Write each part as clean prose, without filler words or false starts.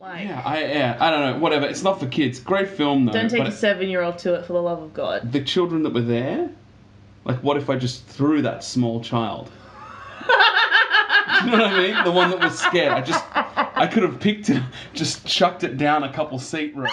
Like, I don't know, whatever. It's not for kids. Great film, though. don't take but a 7-year-old to it, for the love of God. the children that were there, like, what if I just threw that small child? You know what I mean? The one that was scared. I could have picked it, just chucked it down a couple seat rows.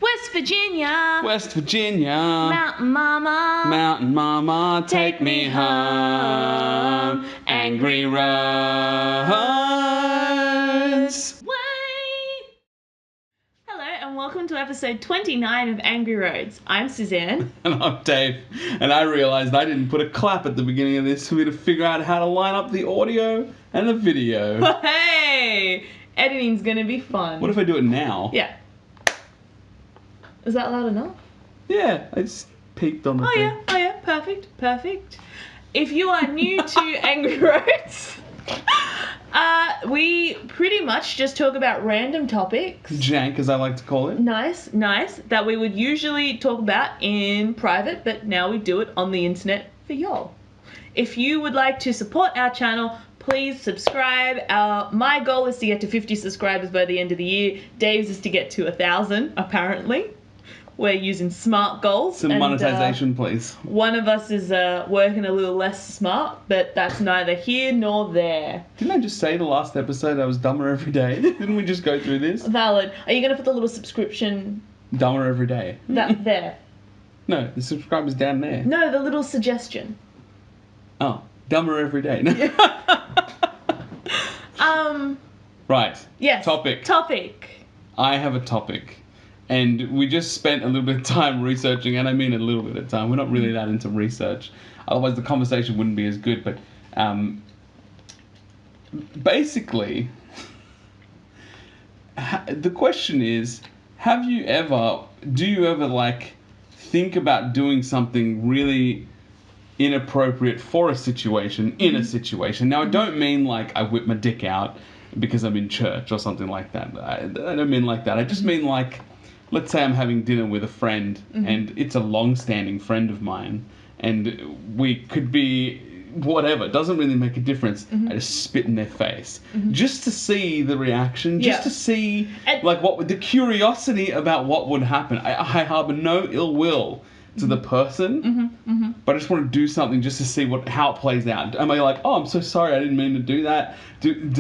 West Virginia. West Virginia. Mountain Mama. Mountain Mama, take me home. Angry Roads. Way. Hello and welcome to episode 29 of Angry Roads. I'm Suzanne. And I'm Dave. And I realised I didn't put a clap at the beginning of this for me to figure out how to line up the audio and the video. Hey! Editing's gonna be fun. What if I do it now? Yeah. Is that loud enough? Yeah, I just peeked on the thing. Oh yeah, perfect. If you are new to Angry Roads, we pretty much just talk about random topics. Jank, as I like to call it. Nice, that we would usually talk about in private, but now we do it on the internet for y'all. If you would like to support our channel, please subscribe. My goal is to get to 50 subscribers by the end of the year. Dave's is to get to 1,000, apparently. We're using SMART goals. Some monetization, please. One of us is working a little less smart, but that's neither here nor there. Didn't I just say the last episode I was dumber every day? Didn't we just go through this? Valid. Are you going to put the little subscription... Dumber every day. That there? No, the subscriber's down there. No, the little suggestion. Oh, dumber every day. Right. Yes. Topic. I have a topic. And we just spent a little bit of time researching, and I mean a little bit of time. We're not really that into research. Otherwise, the conversation wouldn't be as good. But basically, the question is, do you ever like think about doing something really inappropriate for a situation, in a situation? Now, I don't mean like I whip my dick out because I'm in church or something like that. I don't mean like that. I just mean like, let's say I'm having dinner with a friend, and it's a long-standing friend of mine, and we could be whatever, it doesn't really make a difference. I just spit in their face just to see the reaction, just to see like what the curiosity about what would happen. I harbor no ill will to the person, but I just want to do something just to see how it plays out. Am I like, oh, I'm so sorry, I didn't mean to do that?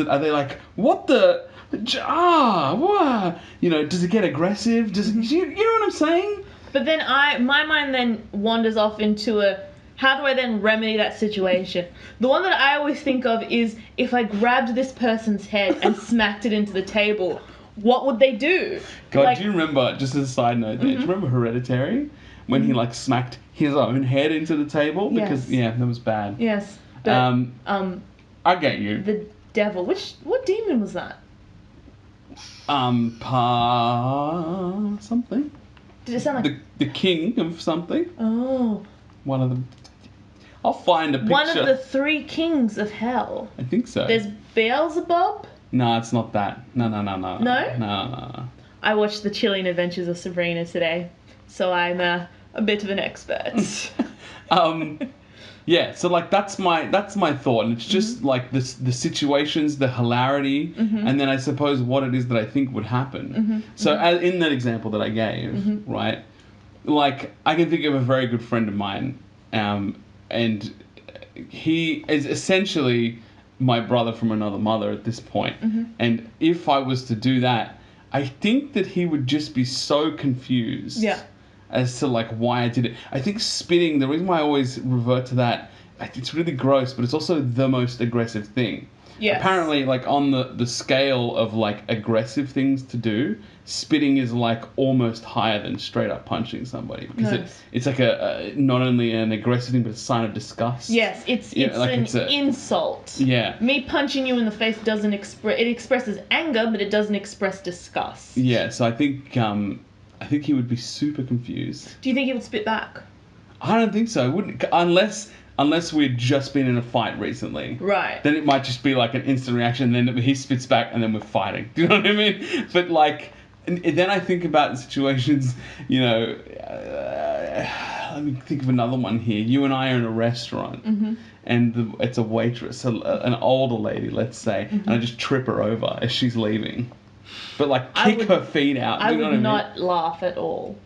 Are they like, what the... what? You know, does it get aggressive? You know what I'm saying? But then my mind then wanders off into how do I then remedy that situation? The one that I always think of is if I grabbed this person's head and smacked it into the table, what would they do? God, like, do you remember, just as a side note, do you remember Hereditary? When he like smacked his own head into the table? Because, that was bad. Yes. But, I get you. The devil. What demon was that? Something. Did it sound like... The king of something. Oh. One of them. I'll find a picture. One of the 3 kings of hell. I think so. There's Beelzebub? No, it's not that. No. No? No. I watched The Chilling Adventures of Sabrina today, so I'm a bit of an expert. Yeah, so like that's my thought, and it's just like the situations, the hilarity, and then I suppose what it is that I think would happen. So as in that example that I gave, right, like I can think of a very good friend of mine, and he is essentially my brother from another mother at this point. And if I was to do that, I think that he would just be so confused. Yeah. As to like why I did it. I think spitting, the reason why I always revert to that, it's really gross, but it's also the most aggressive thing. Yes. Apparently, like on the scale of like aggressive things to do, spitting is like almost higher than straight up punching somebody, because it's like a not only an aggressive thing but a sign of disgust. Yes, it's an insult. Yeah. Me punching you in the face doesn't it expresses anger, but it doesn't express disgust. Yeah, so I think he would be super confused. Do you think he would spit back? I don't think so. I wouldn't, unless we'd just been in a fight recently. Right. Then it might just be like an instant reaction, and then he spits back, and then we're fighting. Do you know what I mean? But like, and then I think about situations, you know, let me think of another one here. You and I are in a restaurant, and it's a waitress, an older lady, let's say, and I just trip her over as she's leaving. but like I kick would- her feet out. Do I you know would what I mean? not laugh at all.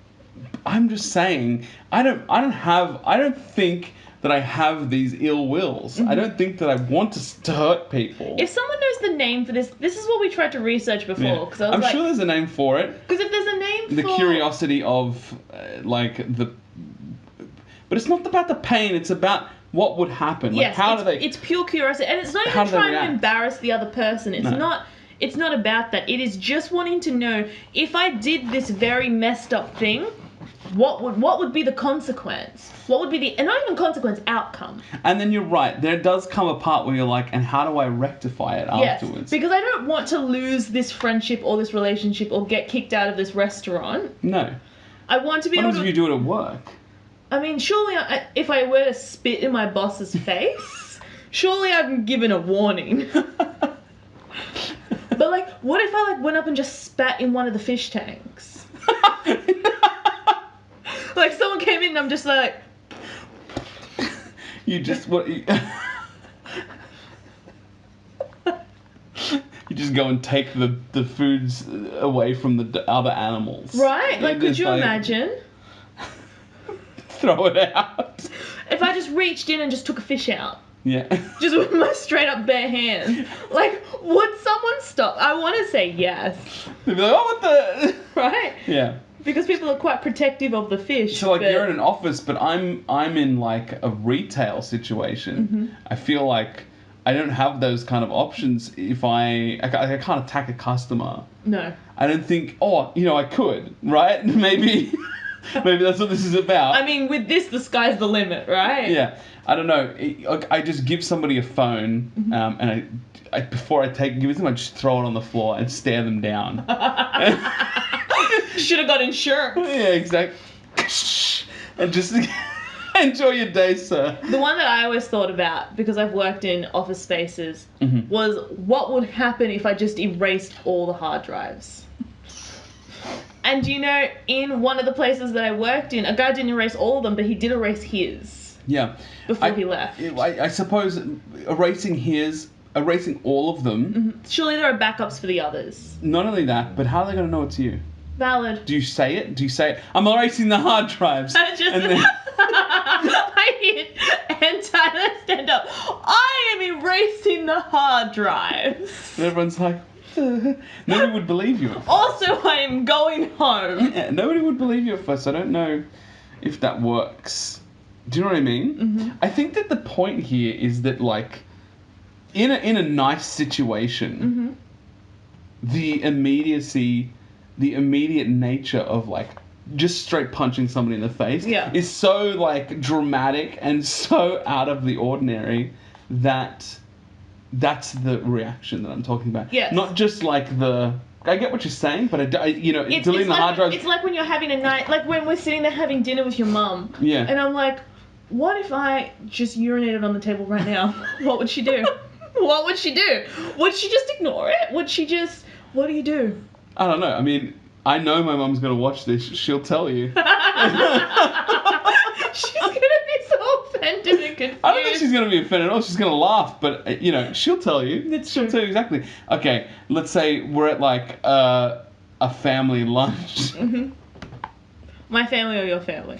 I'm just saying, I don't think that I have these ill wills. I don't think that I want to hurt people. If someone knows the name for this is what we tried to research before. Because I was I'm like, sure there's a name for it. because if there's a name The for curiosity of, but it's not about the pain. It's about what would happen. Like, yes, how do they? It's pure curiosity, and it's not How even do they trying to react? embarrass the other person. It's No. not. It's not about that. It is just wanting to know if I did this very messed up thing, what would be the consequence? What would be the, and not even consequence, outcome? And then you're right. There does come a part where you're like, and how do I rectify it Yes, afterwards? because I don't want to lose this friendship or this relationship or get kicked out of this restaurant. No. I want to be What able happens to. if you do it at work? I mean, surely if I were to spit in my boss's face, surely I'm given a warning. But like, what if I like went up and just spat in one of the fish tanks? Like someone came in and I'm just like, You just what? You just go and take the foods away from the other animals. right? Like, could Just you imagine Throw it out. if I just reached in and just took a fish out? Yeah. Just with my straight up bare hands. Like, would someone stop? I want to say yes, They'd be like, oh, what the? right? Yeah. Because people are quite protective of the fish. So like but- you're in an office, but I'm in like a retail situation. Mm-hmm. I feel like I don't have those kind of options. If I can't attack a customer. No. I don't think. Oh, I could, right? Maybe that's what this is about. I mean, with this, the sky's the limit, right? Yeah. I don't know. I just give somebody a phone, Mm-hmm. and I before I give it to them, I just throw it on the floor and stare them down. Should have got insurance. Yeah, exactly. And just enjoy your day, sir. The one that I always thought about, because I've worked in office spaces, Mhm. was what would happen if I just erased all the hard drives. And in one of the places that I worked in, a guy didn't erase all of them, but he did erase his Yeah. before he left. I suppose erasing all of them. Surely there are backups for the others. Not only that, but how are they going to know it's you? Valid. Do you say it? Do you say, I'm erasing the hard drives? I just, And then, I hit enter and stand up. I am erasing the hard drives. and everyone's like, nobody would believe you. Also, I am going home. Yeah, nobody would believe you at first. I don't know if that works. Do you know what I mean? Mm-hmm. I think that the point here is that, like, in a nice situation, the immediacy, the immediate nature of, like, just straight punching somebody in the face Yeah. is so, like, dramatic and so out of the ordinary that that's the reaction that I'm talking about. Yes. Not just like I get what you're saying, but deleting the hard drives. It's like when you're having a night, like when we're sitting there having dinner with your mum. Yeah. And I'm like, what if I just urinated on the table right now? What would she do? What would she do? Would she just ignore it? Would she just, what do you do? I don't know. I mean, I know my mum's gonna watch this. She'll tell you. She's gonna be so offended and confused. I don't think she's gonna be offended at all. She's gonna laugh, but she'll tell you. That's She'll true. tell you exactly. Okay, let's say we're at like a family lunch. My family or your family?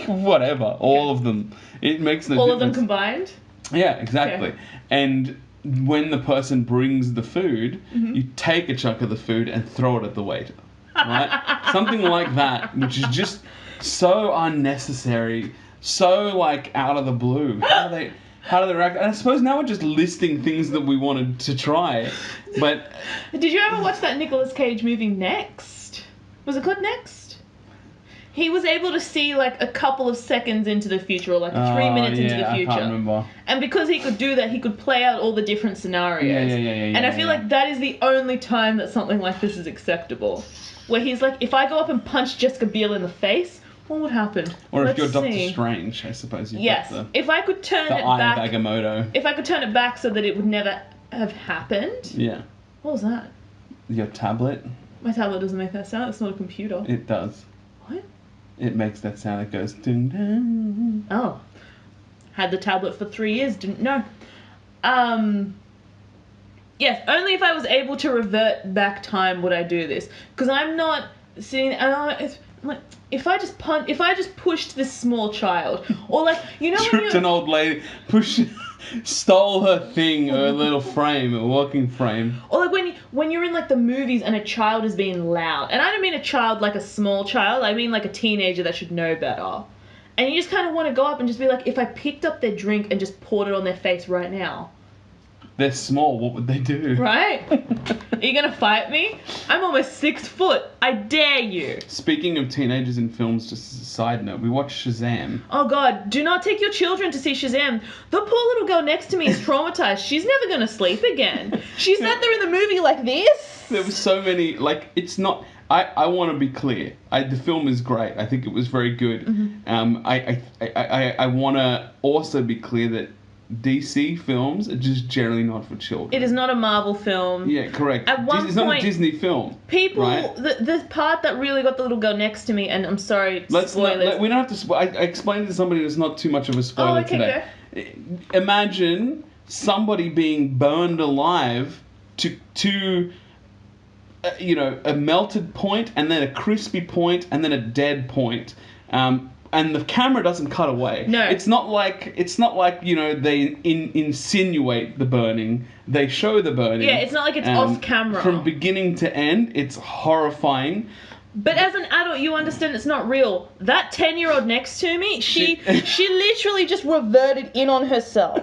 Whatever, all of them. It makes no All difference. of them combined? Yeah, exactly. Okay. And when the person brings the food, Mm-hmm. you take a chunk of the food and throw it at the waiter. Right? Something like that, which is just so unnecessary, so like out of the blue. How do they react? And I suppose now we're just listing things that we wanted to try. But Did you ever watch that Nicolas Cage movie Next? Was it called Next? He was able to see like a couple of seconds into the future, or like 3 minutes into the future. I can't remember. And because he could do that, he could play out all the different scenarios. Yeah, And I feel like that is the only time that something like this is acceptable. Where he's like, if I go up and punch Jessica Biel in the face, what would happen? Or Let's if you're Doctor see. Strange, I suppose you've Yes. got If I could turn the it Eye of back. Agamotto. If I could turn it back so that it would never have happened. Yeah. What was that? Your tablet, My tablet doesn't make that sound. It's not a computer. it does. What? It makes that sound. It goes ding ding. Oh. Had the tablet for 3 years, didn't know. Yes, only if I was able to revert back time would I do this. Because I'm not sitting. If I just pushed this small child, or like you know when Tripped you an old lady, stole her thing, her little frame, a working frame. or like when you're in like the movies and a child is being loud, and I don't mean a child like a small child, I mean like a teenager that should know better, and you just kind of want to go up and just be like, if I picked up their drink and just poured it on their face right now. They're small, what would they do? Right? Are you gonna fight me? I'm almost 6 foot. I dare you. Speaking of teenagers in films, just as a side note, we watched Shazam. Oh god, do not take your children to see Shazam. The poor little girl next to me is traumatized. She's never gonna sleep again. She sat there in the movie like this. There were so many, like, it's not... I want to be clear. The film is great. I think it was very good. Mm-hmm. I want to also be clear that DC films are just generally not for children. It is not a Marvel film. Yeah, correct. At one It's not a point, Disney film. People, right? the part that really got the little girl next to me, and I'm sorry, spoilers. We don't have to spoil. I explained to somebody that's not too much of a spoiler today. Imagine somebody being burned alive to a melted point, and then a crispy point, and then a dead point. And the camera doesn't cut away. No. It's not like they insinuate the burning. They show the burning. Yeah, it's not like it's off camera. From beginning to end, it's horrifying. But as an adult, you understand it's not real. That 10-year-old next to me, she literally just reverted in on herself.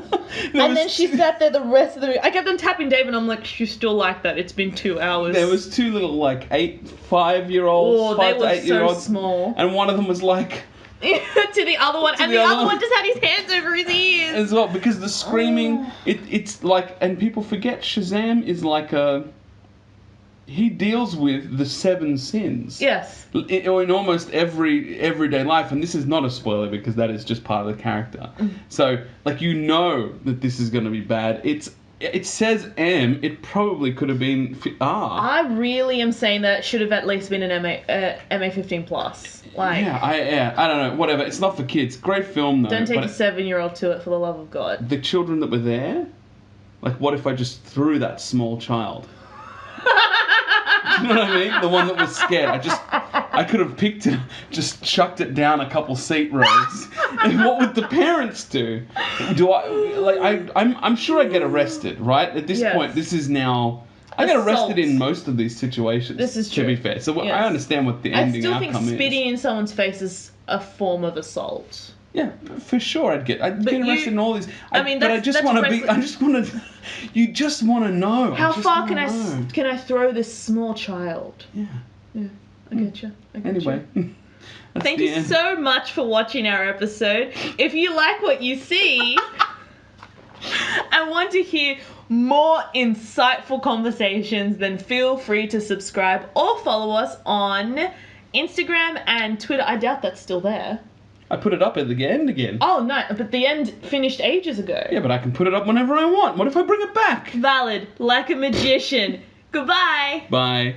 Then she sat there the rest of the movie. I kept on tapping Dave, and I'm like, she's still like that. It's been 2 hours. There was 2 little, like, 5-year-olds, 5 to 8-year-olds. So small. And one of them was like... to the other one, and the other one just had his hands over his ears as well, because the screaming, it's like, and people forget Shazam is like he deals with the 7 sins. Yes. Or in almost everyday life, and this is not a spoiler because that is just part of the character. So, like, that this is going to be bad. It says M. It probably could have been R. I really am saying that it should have at least been an MA15 plus. Like, I don't know. Whatever. It's not for kids. Great film though. Don't take a 7-year-old to it, for the love of God. The children that were there. Like, what if I just threw that small child? You know what I mean? The one that was scared. I could have picked it, just chucked it down a couple seat rows. And what would the parents do? I'm sure I get arrested, right? At this point, this is now... I get arrested in most of these situations. This is true. To be fair. So I understand what the ending outcome is. I still think spitting in someone's face is a form of assault. Yeah, for sure I'd get arrested in all these. You just want to know. How far can I throw this small child? Yeah. I get you. Anyway. Thank you so much for watching our episode. If you like what you see and want to hear more insightful conversations, then feel free to subscribe or follow us on Instagram and Twitter. I doubt that's still there. I put it up at the end again. Oh, no, but the end finished ages ago. Yeah, but I can put it up whenever I want. What if I bring it back? Valid, like a magician. Goodbye. Bye.